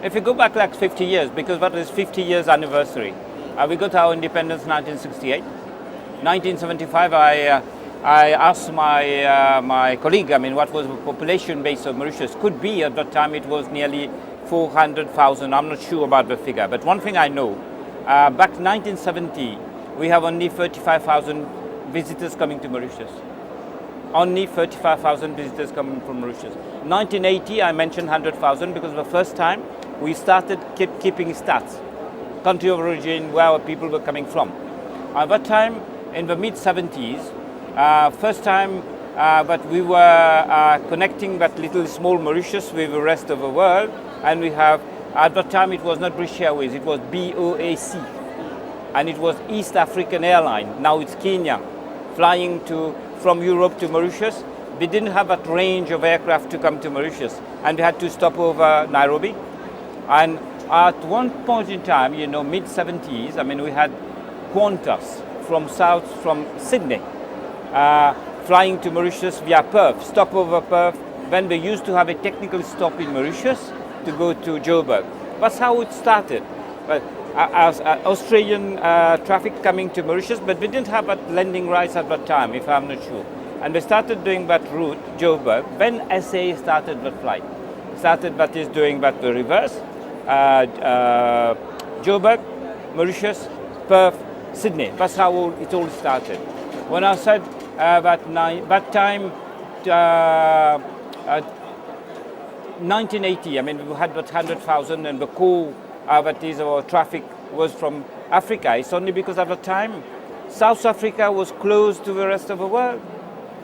If you go back like 50 years, because what is 50 years anniversary? We got our independence in 1968. 1975, I asked my colleague, what was the population base of Mauritius? Could be at that time it was nearly 400,000. I'm not sure about the figure, but one thing I know, back 1970, we have only 35,000 visitors coming to Mauritius. Only 35,000 visitors coming from Mauritius. 1980, I mentioned 100,000 because the first time we started keeping stats, country of origin, where our people were coming from. At that time, in the mid-70s, first time that we were connecting that little small Mauritius with the rest of the world, and we have, at that time it was not British Airways, it was BOAC, and it was East African Airline. Now it's Kenya, flying from Europe to Mauritius. We didn't have that range of aircraft to come to Mauritius, and we had to stop over Nairobi. And at one point in time, mid-70s, we had Qantas from Sydney, flying to Mauritius via Perth, stop over Perth. Then they used to have a technical stop in Mauritius to go to Joburg. That's how it started. But as Australian traffic coming to Mauritius, but we didn't have that landing rights at that time, if I'm not sure. And they started doing that route, Joburg, when SA started that flight. That is doing that the reverse. Joburg, Mauritius, Perth, Sydney. That's how it all started. When I said that time, 1980, we had that 100,000, and the core that is our traffic was from Africa. It's only because at the time, South Africa was closed to the rest of the world.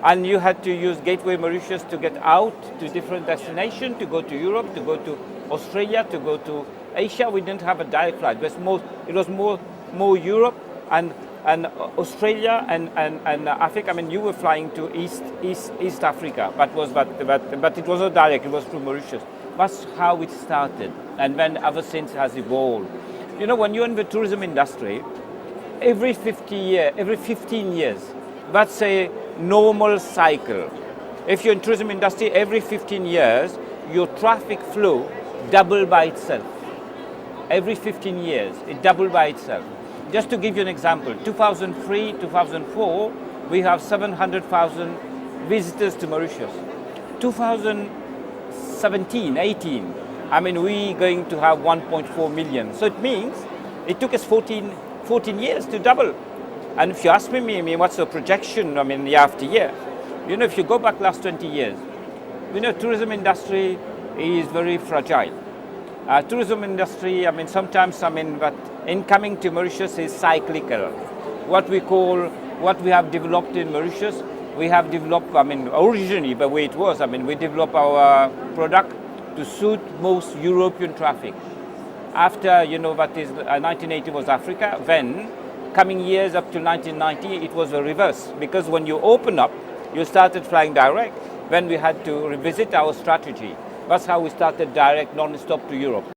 And you had to use Gateway Mauritius to get out to different destinations, to go to Europe, to go to Australia, to go to Asia. We didn't have a direct flight. It was more Europe and Australia and Africa. You were flying to East Africa, but it was not direct. It was through Mauritius. That's how it started, and then ever since it has evolved. When you're in the tourism industry, every 15 years, that's a normal cycle. If you're in tourism industry, every 15 years, your traffic flow double by itself. Every 15 years, it doubled by itself. Just to give you an example, 2003, 2004, we have 700,000 visitors to Mauritius. 2017, 18, we going to have 1.4 million. So it means it took us 14 years to double. And if you ask me, what's the projection, year after year? If you go back last 20 years, tourism industry is very fragile. Tourism industry, sometimes, but incoming to Mauritius is cyclical. What we have developed in Mauritius, we have developed, originally the way it was, we developed our product to suit most European traffic. After, that is 1980 was Africa, then coming years up to 1990, it was the reverse. Because when you open up, you started flying direct, then we had to revisit our strategy. That's how we started direct, non-stop to Europe.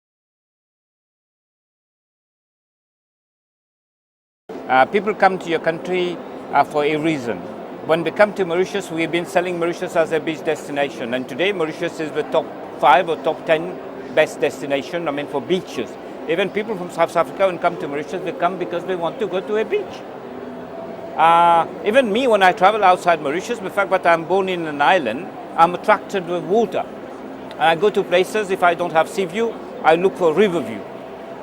People come to your country for a reason. When they come to Mauritius, we've been selling Mauritius as a beach destination. And today, Mauritius is the top 5 or top 10 best destination, for beaches. Even people from South Africa, when come to Mauritius, they come because they want to go to a beach. Even me, when I travel outside Mauritius, the fact that I'm born in an island, I'm attracted with water. And I go to places, if I don't have sea view, I look for river view.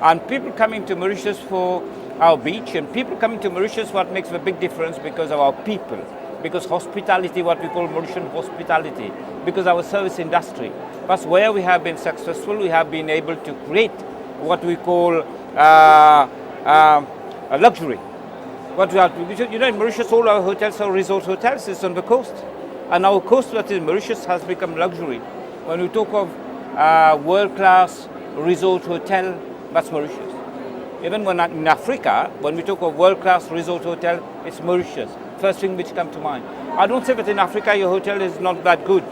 And people coming to Mauritius for our beach, and people coming to Mauritius, what makes the big difference because of our people, because hospitality, what we call Mauritian hospitality, because our service industry. That's where we have been successful. We have been able to create what we call a luxury. What we have, in Mauritius, all our hotels are resort hotels. It's on the coast, and our coast, that is Mauritius, has become luxury. When we talk of world-class resort hotel, that's Mauritius. Even when in Africa, when we talk of world-class resort hotel, it's Mauritius. First thing which comes to mind. I don't say that in Africa your hotel is not that good.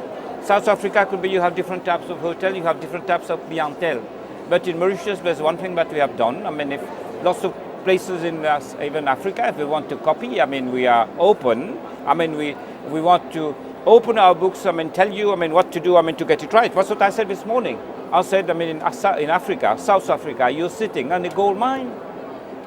South Africa could be you have different types of hotel, you have different types of clientele. But in Mauritius, there's one thing that we have done. If lots of places in even Africa if we want to copy. I mean, we are open. I mean, we want to open our books, I mean, tell you, I mean, what to do, I mean, to get it right. That's what I said this morning. I said, I mean, in Africa, South Africa, you're sitting on a gold mine,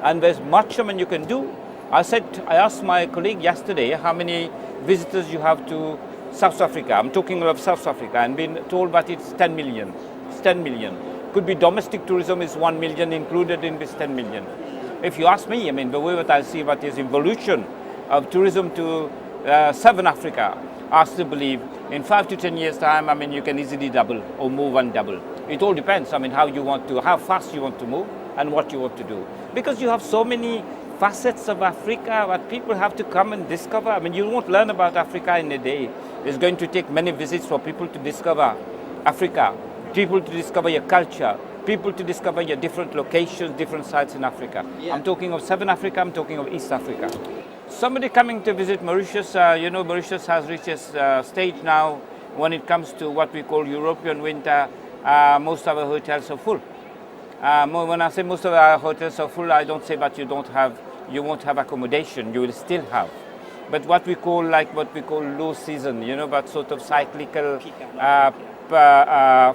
and there's much, I mean, you can do. I asked my colleague yesterday how many visitors you have to South Africa. I'm talking of South Africa, and been told that it's 10 million. It's 10 million. Could be domestic tourism is 1 million included in this 10 million. If you ask me, I mean, the way that I see what is evolution of tourism to Southern Africa, I still believe in 5 to 10 years time, I mean, you can easily double or more than double. It all depends, I mean, how fast you want to move and what you want to do. Because you have so many facets of Africa that people have to come and discover. I mean, you won't learn about Africa in a day. It's going to take many visits for people to discover Africa, people to discover your culture, people to discover your different locations, different sites in Africa. Yeah. I'm talking of Southern Africa, I'm talking of East Africa. Somebody coming to visit Mauritius, you know, Mauritius has reached a stage now when it comes to what we call European winter. Most of our hotels are full. When I say most of our hotels are full, I don't say that you won't have accommodation. You will still have, but what we call low season, you know, that sort of cyclical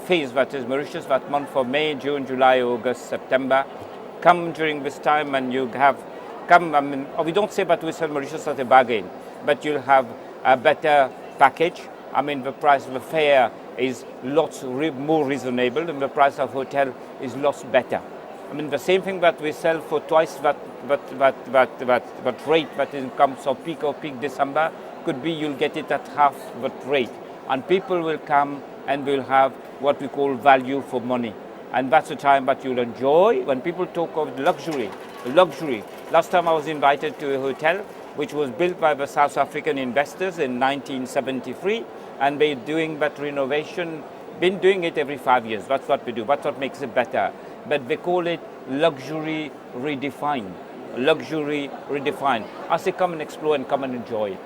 phase that is Mauritius, that month of May, June, July, August, September, come during this time, and you have come. I mean, we don't say that we sell Mauritius at a bargain, but you'll have a better package. I mean, the price of the fare is lots more reasonable, and the price of hotel is lots better. I mean, the same thing that we sell for twice that rate that comes of peak December, could be you'll get it at half that rate, and people will come and will have what we call value for money, and that's the time that you'll enjoy. When people talk of luxury. Last time I was invited to a hotel which was built by the South African investors in 1973, and they're doing that renovation, been doing it every 5 years. That's what we do, that's what makes it better. But they call it luxury redefined. I say come and explore and come and enjoy it.